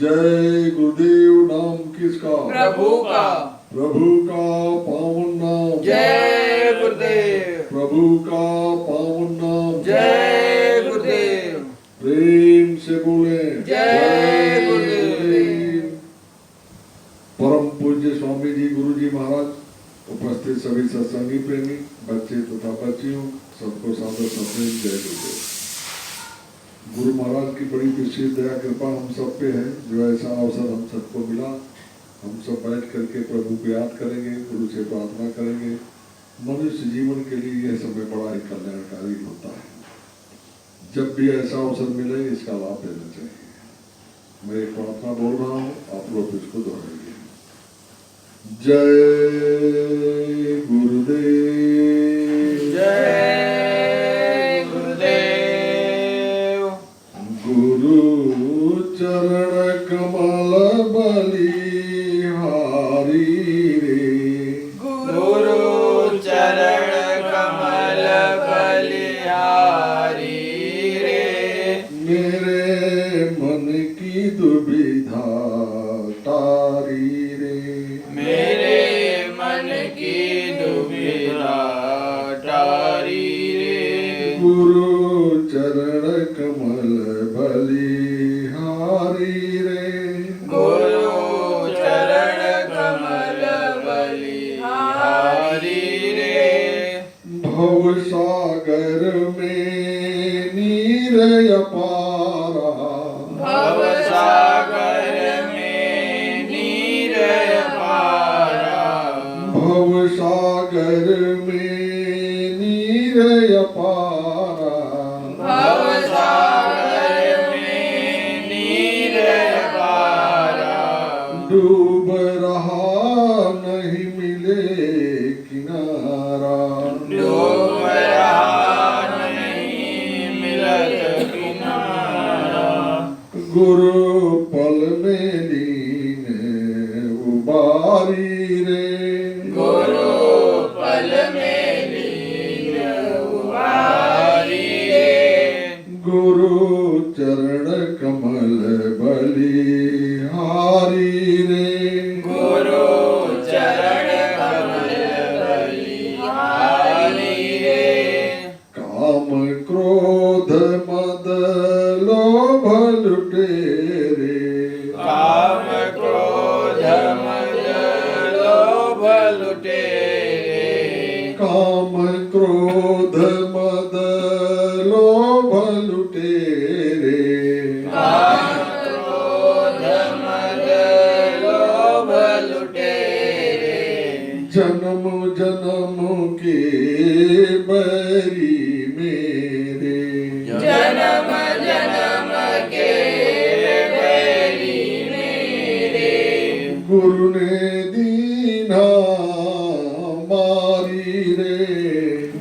जय गुरुदेव नाम किसका? प्रभु का। प्रभु का पावन नाम। जय गुरुदेव। प्रभु का पावन नाम। जय गुरुदेव। प्रेम से बोले जय गुरुदेव। परम पूज्य स्वामी जी, गुरु जी महाराज, उपस्थित सभी सत्संगी प्रेमी बच्चे तथा बच्चियों, सबको सादर सप्रेम जय गुरुदेव। गुरु महाराज की बड़ी विशेष दया कृपा हम सब पे है, जो ऐसा अवसर हम सबको मिला। हम सब बैठ करके प्रभु को याद करेंगे, गुरु से प्रार्थना करेंगे। मनुष्य जीवन के लिए यह समय बड़ा ही कल्याणकारी होता है। जब भी ऐसा अवसर मिले इसका लाभ लेना चाहिए। मैं एक प्रार्थना बोल रहा हूँ, आप लोग इसको दोहराइए। जय गुरुदेव। जय चरण कमल बलिहारी रे। गुरु चरण कमल बलिहारी रे। मेरे मन की दुविधा तारी रे। मेरे मन की दुविधा तारी रे। गुरु चरण कमल बलिहारी रे। गुरु चरण कमल बलिहारी रे। भव सागर में नीर अपारा। भव सागर में नीर अपारा। भव सागर में नीर अपारा। भव सागर में नीर अपारा। डूब रहा नहीं मिले किनारा। डूब रहा नहीं मिलत किनारा। गुरु पल में लीन उबारी रे। गुरु पल में लीन उबारी रे। गुरु चरण कमल बलिहारी रे। गुरु चरण कमल बलिहारी रे। काम क्रोध मद लोभ लुटेरे। काम क्रोध मद लोभ लुटेरे। काम क्रोध मद लोभ लुटेरे। काम क्रोध मद लोभ लुटेरे। जन्म जन्म के बैरी मेरे। जन्म जन्म के बैरी मेरे। गुरु ने दीना मारी रे।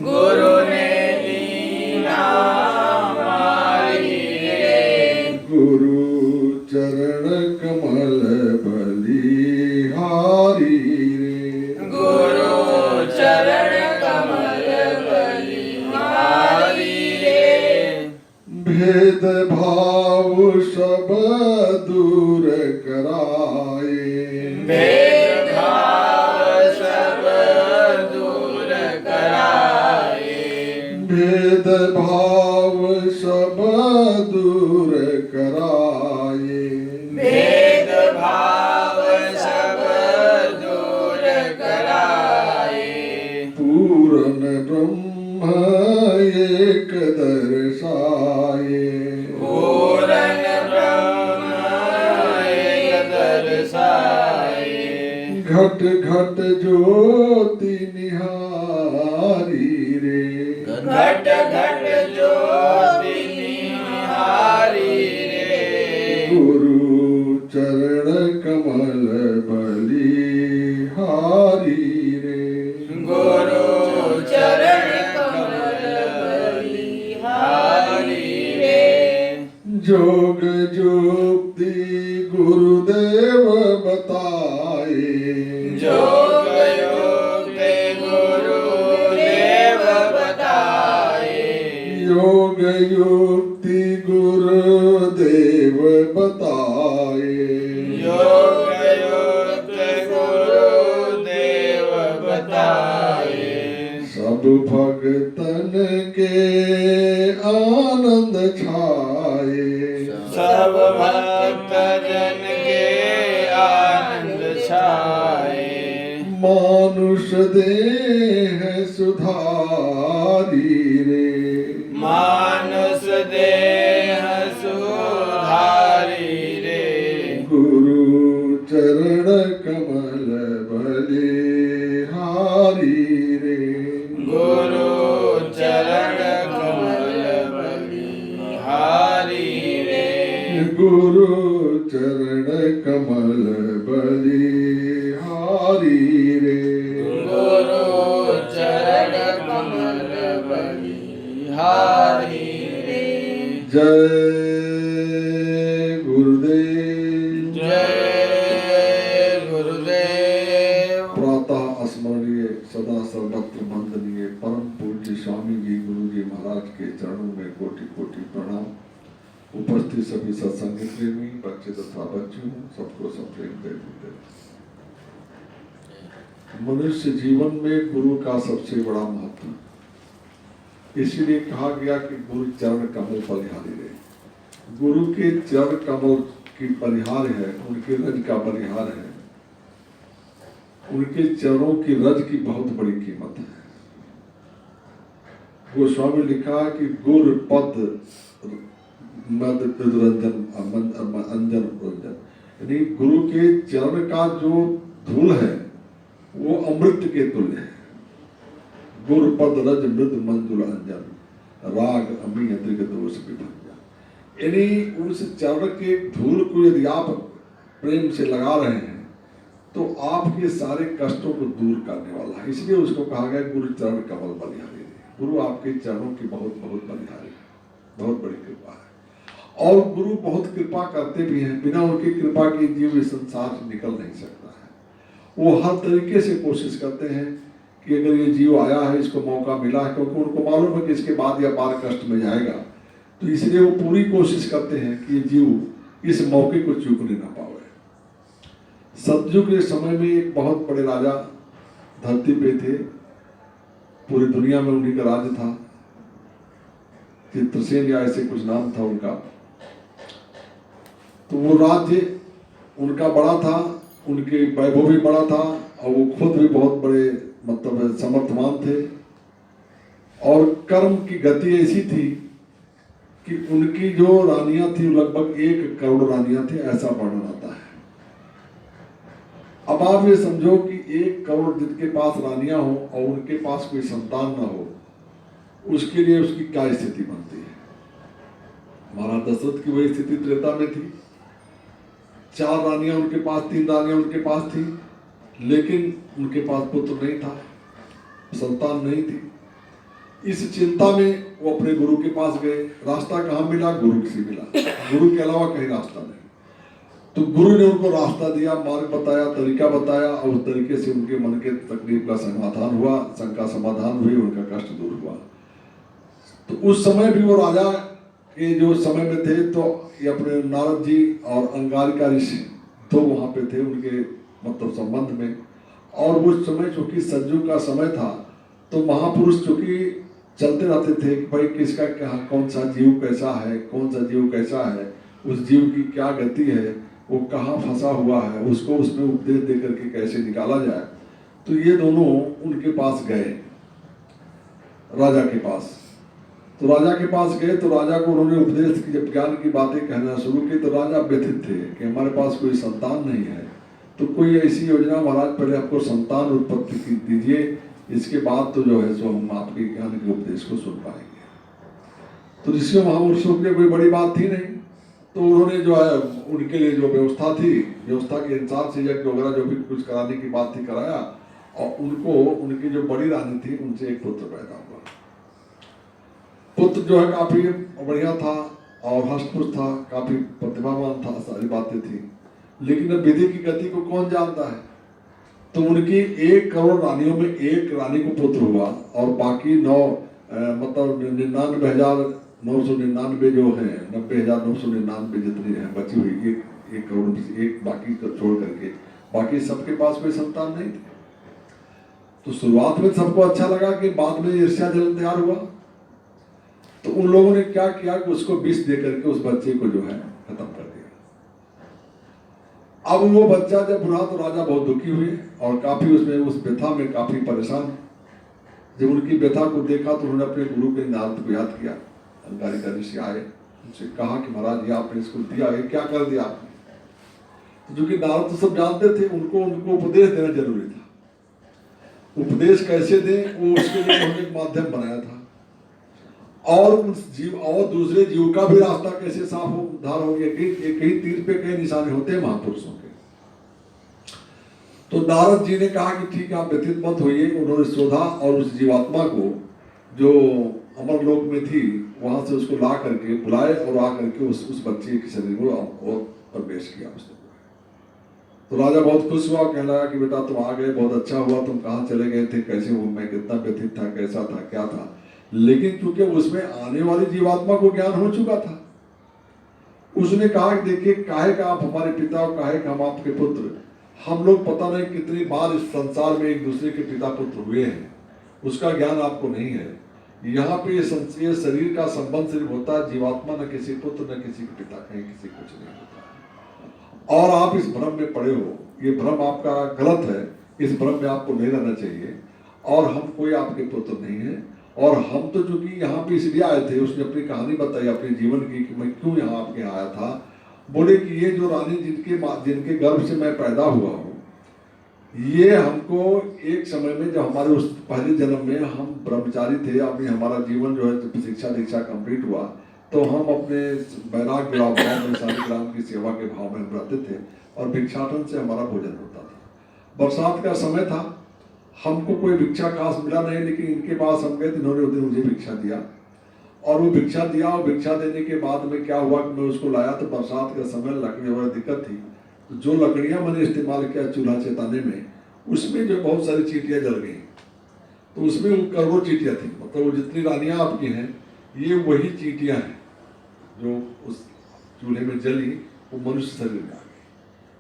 गुरु ने दीना मारी रे। गुरु चरण कमल बलिहारी रे। गुरु चरण कमल बलिहारी रे। भेद भाव सब दूर कराए। भेद भाव सब दूर कराए। भेद भाव सब दूर कराए। भेद भाव सब दूर कराए। पूर्ण ब्रह्म एक दर्शाए। पूर्ण ब्रह्म एक दर्शाए। घट घट ज्योति निहारी रे। घट घट ज्योति निहारी रे। गुरु चरण युक्ति गुरुदेव बताए, योग युक्ति गुरुदेव बताए, योग युक्ति गुरुदेव बताए, योग युक्ति गुरुदेव बताए, सब भगतन के आनंद छाए, सब भक्त जन के आनंद छाए, मानुष देह सुधारी रे, मानुष देह सुधारी रे, गुरु चरण कमल बलिहारी रे, गुरु चरण कमल बलिहारी रे, गुरु चरण कमल बलिहारी रे, गुरु चरण कमल बलिहारी रे। जय गुरुदेव। जय गुरुदेव। प्रातः स्मरणीय सदा सर्वत्र वंदनीय परम पूज्य स्वामी जी गुरु जी महाराज के चरणों में कोटि कोटि प्रणाम। उपस्थित सभी सत्संगी प्रेमी बच्चे तथा बच्चियों सबको सप्रेम दे देते। मनुष्य जीवन में गुरु का सबसे बड़ा महत्व, इसीलिए कहा गया कि गुरु चरण कमल बलिहारी रहे। गुरु के चरण कमल की बलिहार है, उनके रज का बलिहार है, उनके चरणों की रज की बहुत बड़ी कीमत है। गोस्वामी लिखा कि गुर पद मद रंजन अंजन रंजन, यानी गुरु के चरण का जो धूल है वो अमृत के तुल्य है। गुर पद रज मृद मंजुल अंजन, राग अमी अद्रिक दोष विभंजन, यानी उस चरण के धूल को यदि आप प्रेम से लगा रहे हैं तो आपके सारे कष्टों को दूर करने वाला है। इसलिए उसको कहा गया गुरु चरण कमल बलिहारी। गुरु आपके चरणों की बहुत बहुत बलिहारी है, बहुत बड़ी कृपा है। और गुरु बहुत कृपा करते भी हैं, बिना उनकी कृपा के जीव इस संसार से निकल नहीं सकता है। वो हर तरीके से कोशिश करते हैं कि अगर ये जीव आया है, इसको मौका मिला है, क्योंकि उनको मालूम है कि इसके बाद या बार कष्ट में जाएगा, तो इसलिए वो पूरी कोशिश करते हैं कि ये जीव इस मौके को चूकने ना पावे। सतयुग के समय में एक बहुत बड़े राजा धरती पे थे, पूरी दुनिया में उन्हीं का राज्य था। चित्रसेन या ऐसे कुछ नाम था उनका। तो वो राज्य उनका बड़ा था, उनके वैभव भी बड़ा था, और वो खुद भी बहुत बड़े मतलब समर्थवान थे। और कर्म की गति ऐसी थी कि उनकी जो रानियां थी लगभग 1 करोड़ रानियां थी, ऐसा वर्णन आता है। अब आप ये समझो कि 1 करोड़ जिनके पास रानियां हो और उनके पास कोई संतान ना हो, उसके लिए उसकी क्या स्थिति बनती है। महाराज दशरथ की वही स्थिति त्रेता में थी। 4 रानियां उनके पास, 3 रानियां उनके पास थी, लेकिन उनके पास पुत्र नहीं था, संतान नहीं थी। इस चिंता में वो अपने गुरु के पास गए। रास्ता कहाँ मिला? गुरु से मिला। गुरु के अलावा कहीं रास्ता नहीं। तो गुरु ने उनको रास्ता दिया, मार्ग बताया, तरीका बताया, और उस तरीके से उनके मन के तकलीफ का समाधान हुआ, शंका समाधान हुई, उनका कष्ट दूर हुआ। तो उस समय भी वो राजा के जो समय में थे, तो ये अपने नारद जी और अंगारिका ऋषि तो वहाँ पे थे उनके मतलब संबंध में। और उस समय चूंकि सज्जू का समय था, तो महापुरुष चूंकि चलते रहते थे कि भाई किसका क्या, कौन सा जीव कैसा है, कौन सा जीव कैसा है, उस जीव की क्या गति है, वो कहाँ फंसा हुआ है, उसको उसमें उपदेश दे करके कैसे निकाला जाए। तो ये दोनों उनके पास गए, राजा के पास। तो राजा के पास गए तो राजा को उन्होंने उपदेश की, जब ज्ञान की बातें कहना शुरू की, तो राजा व्यथित थे कि हमारे पास कोई संतान नहीं है, तो कोई ऐसी योजना महाराज पहले आपको संतान उत्पत्ति की दीजिए, इसके बाद तो जो है सो हम आपके ज्ञान के उपदेश को सुन पाएंगे। तो ऋषियों महापुरुषों के लिए कोई बड़ी बात थी नहीं, तो उन्होंने जो है उनके लिए जो व्यवस्था थी, व्यवस्था के अनुसार से यज्ञ वगैरह जो भी कुछ कराने की बात थी कराया, और उनको उनकी जो बड़ी रानी थी उनसे एक पुत्र पैदा हुआ। पुत्र जो है काफी बढ़िया था, और हष्टपुष्ट था, काफी प्रतिभावान था, सारी बातें थी। लेकिन अब विधि की गति को कौन जानता है। तो उनकी 1 करोड़ रानियों में 1 रानी को पुत्र हुआ और बाकी 99,999 जो है, 90,999 जितनी है बची हुई, 1 करोड़ में से 1 बाकी को छोड़ करके बाकी सबके पास कोई संतान नहीं थी। तो शुरुआत में सबको अच्छा लगा कि बाद में ईर्ष्या जलन तैयार हुआ। तो उन लोगों ने क्या किया कि उसको विष दे करके उस बच्चे को जो है खत्म कर दिया। अब वो बच्चा जब बुरा तो राजा बहुत दुखी हुए और काफी उसमें उस व्यथा में काफी परेशान। जब उनकी व्यथा को देखा तो उन्होंने अपने गुरु के नारद को याद किया। अंगारिका ऋषि आए, उनसे कहा कि महाराज ये आपने इसको दिया, ये क्या कर दिया आपने। तो जो कि नारद तो सब जानते थे, उनको उपदेश देना जरूरी था। उपदेश कैसे दें वो उसके लिए उन्होंने एक माध्यम बनाया था। और उस जीव और दूसरे जीव का भी रास्ता कैसे साफ हो, उद्धार हो गया कि कहीं तीर पे कई निशाने होते हैं महापुरुषों के। तो नारद जी ने कहा कि ठीक है, आप व्यतीत मत होइए। उन्होंने शोधा और उस जीवात्मा को जो अमर लोक में थी वहां से उसको ला करके बुलाए और आ करके उस बच्चे के शरीर को और प्रवेश किया उसने। तो राजा बहुत खुश हुआ, कहने लगा कि बेटा तुम आ गए, बहुत अच्छा हुआ। तुम कहाँ चले गए थे, कैसे हो, मैं कितना व्यथित था, कैसा था, क्या था। लेकिन क्योंकि उसमें आने वाली जीवात्मा को ज्ञान हो चुका था, उसने कहा कि देखिए, काहे का आप हमारे पिता और काहे का हम आपके पुत्र। हम लोग पता नहीं कितनी बार इस संसार में एक दूसरे के पिता पुत्र हुए हैं, उसका ज्ञान आपको नहीं है। यहाँ पे ये शरीर का संबंध सिर्फ होता है जीवात्मा, न किसी पुत्र न किसी के पिता, कहीं किसी कुछ नहीं होता। और आप इस भ्रम में पड़े हो, ये भ्रम आपका गलत है, इस भ्रम में आपको नहीं रहना चाहिए। और हम कोई आपके पुत्र नहीं है। और हम तो जो कि यहाँ पे इसलिए आए थे, उसने अपनी कहानी बताई अपने जीवन की कि मैं क्यों यहाँ आपके आया था। बोले कि ये जो रानी जिनके गर्भ से मैं पैदा हुआ हूँ, ये हमको एक समय में जब हमारे उस पहले जन्म में हम ब्रह्मचारी थे, अभी हमारा जीवन जो है जब शिक्षा दीक्षा कंप्लीट हुआ तो हम अपने वैराग्य भाव में शालिग्राम की सेवा के भाव में रहते थे और भिक्षाटन से हमारा भोजन होता था। बरसात का समय था, हमको कोई भिक्षा खास मिला नहीं, लेकिन इनके पास हम गए, इन्होंने उस दिन मुझे भिक्षा दिया। और वो भिक्षा दिया, और भिक्षा देने के बाद में क्या हुआ कि मैं उसको लाया तो बरसात का समय, लकड़ी वगैरह दिक्कत थी। तो जो लकड़ियाँ मैंने इस्तेमाल किया चूल्हा चेताने में, उसमें जो बहुत सारी चींटियाँ जल गई। तो उसमें वो करोड़ों चींटियाँ थी, मतलब वो जितनी रानियाँ आपकी हैं ये वही चींटियाँ हैं जो उस चूल्हे में जली, वो मनुष्य शरीर में आ गई।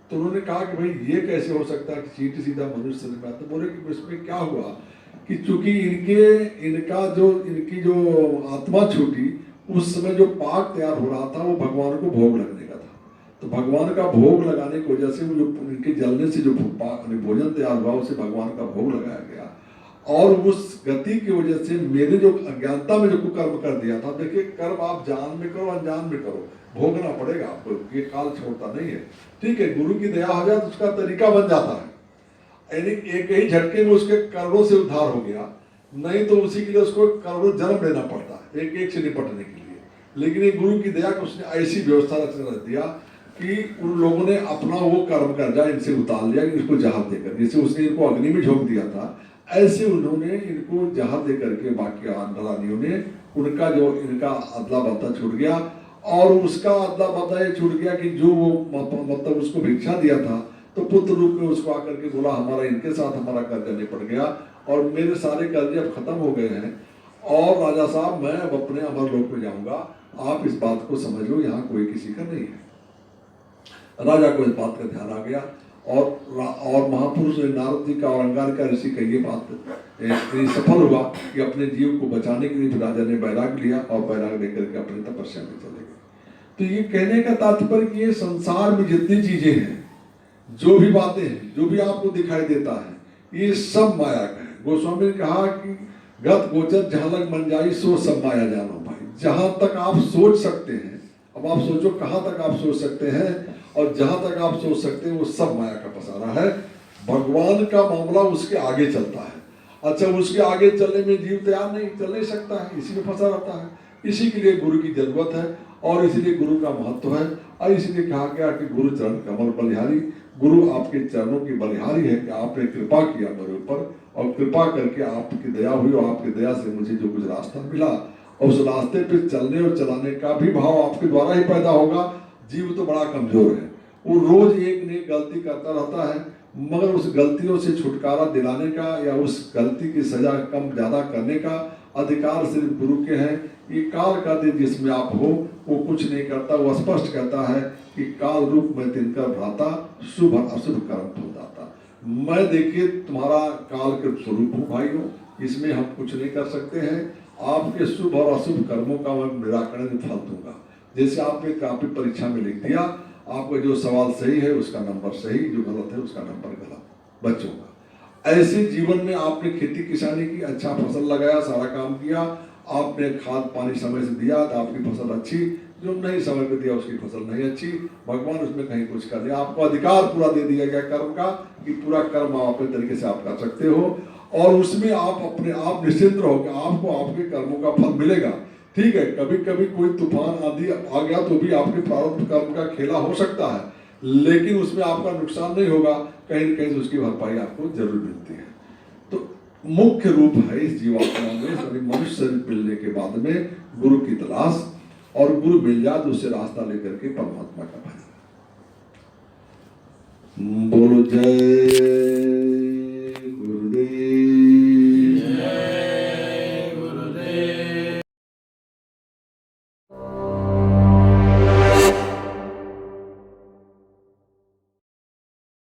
तो उन्होंने कहा कि भाई ये कैसे हो सकता है कि चींटी सीधा मनुष्य शरीर में आता। बोले कि इसमें क्या हुआ कि चूंकि इनकी जो आत्मा छूटी, उस समय जो पाक तैयार हो रहा था वो भगवान को भोग लगने का था। तो भगवान का भोग लगाने की वजह से वो जो इनके जलने से जो भोजन तैयार हुआ उसे भगवान का भोग लगाया गया। और उस गति की वजह से मेरे जो अज्ञानता में जो कुकर्म कर दिया था, देखिए कर्म आप जान में करो अनजान में करो, भोगना पड़ेगा आपको, ये काल छोड़ता नहीं है। ठीक है, गुरु की दया हो जाए तो उसका तरीका बन जाता है, यानी एक ही झटके में उसके करोड़ों से उद्धार हो गया। नहीं तो उसी के लिए उसको करोड़ों जन्म लेना पड़ता है एक एक से निपटने के लिए। लेकिन ये गुरु की दया को उसने ऐसी व्यवस्था रच दिया कि उन लोगों ने अपना वो कर्म कर्जा इनसे उतार लिया, इनको जहाज देकर, जैसे उसने इनको अग्नि में झोंक दिया था, ऐसे उन्होंने इनको जहाज दे करके बाकी रानियों ने उनका जो इनका अदला बदला छूट गया। और उसका अदला बदला ये छूट गया कि जो वो मतलब उसको भिक्षा दिया था तो पुत्र रूप में उसको आकर के बोला हमारा इनके साथ हमारा कर्जा निपट गया और मेरे सारे कर्जे अब खत्म हो गए हैं और राजा साहब मैं अब अपने अमर लोक में जाऊंगा, आप इस बात को समझ लो, यहाँ कोई किसी का नहीं है। राजा को इस बात का ध्यान आ गया और महापुरुष नारद जी का और अंगारिका ऋषि का ये बात सफल हुआ कि अपने जीव को बचाने के लिए राजा ने बैराग लिया और बैराग लेकर के अपनी तपस्या में चले गए। तो ये कहने का तात्पर्य ये संसार में जितनी चीजें हैं, जो भी बातें हैं, जो भी आपको दिखाई देता है, ये सब माया का है। गोस्वामी ने कहा कि गत गोचर जहां लग मन जाई सो सब माया जानो भाई। जहां तक आप सोच सकते हैं, अब आप सोचो कहां तक आप सोच सकते हैं, और जहां तक आप सोच सकते हैं वो सब माया का पसारा है। भगवान का मामला उसके आगे चलता है। अच्छा, उसके आगे चलने में जीव तैयार नहीं, चल नहीं सकता है, इसी में फंसा रहता है। इसी के लिए गुरु की जरूरत है और इसीलिए गुरु का महत्व है। और इसीलिए कहा गया कि गुरु चरण कमल बलिहारी, गुरु आपके चरणों की बलिहारी है कि आपने कृपा किया मेरे ऊपर और कृपा करके आपकी दया हुई और आपकी दया से मुझे जो कुछ रास्ता मिला और उस रास्ते पे चलने और चलाने का भी भाव आपके द्वारा ही पैदा होगा। जीव तो बड़ा कमजोर है, वो रोज एक न एक गलती करता रहता है, मगर उस गलतियों से छुटकारा दिलाने का या उस गलती की सजा कम ज्यादा करने का अधिकार सिर्फ गुरु के हैं। ये काल का दिन जिसमें आप हो वो कुछ नहीं करता, वो स्पष्ट कहता है कि काल रूप में तिनकर भ्राता शुभ अशुभ कर्म फलदाता। मैं देखिए तुम्हारा काल के स्वरूप हूँ भाइयों, इसमें हम कुछ नहीं कर सकते हैं। आपके शुभ और अशुभ कर्मों का मैं निराकरण फल दूंगा। जैसे आपने काफी परीक्षा में लिख दिया, आपका जो सवाल सही है उसका नंबर सही, जो गलत है उसका नंबर गलत बच्चों का। ऐसे जीवन में आपने खेती किसानी की, अच्छा फसल लगाया, सारा काम किया, आपने खाद पानी समय से दिया तो आपकी फसल अच्छी, जो नहीं समय पे दिया उसकी फसल नहीं अच्छी, भगवान उसमें कहीं कुछ कर दिया। आपको अधिकार पूरा दे दिया गया कर्म का कि पूरा कर्म आप अपने तरीके से आप कर सकते हो और उसमें आप अपने आप निश्चिंत रहो कि आपको आपके कर्मों का फल मिलेगा। ठीक है, कभी कभी कोई तूफान आदि आ गया तो भी आपके प्रारब्ध कर्म का खेला हो सकता है, लेकिन उसमें आपका नुकसान नहीं होगा, कहीं न कहीं उसकी भरपाई आपको जरूर मिलती है। तो मुख्य रूप है इस जीवात्मा में सभी मनुष्य शरीर मिलने के बाद में गुरु की तलाश, और गुरु मिल जाए तो उससे रास्ता लेकर के परमात्मा का भजन। बोलो जय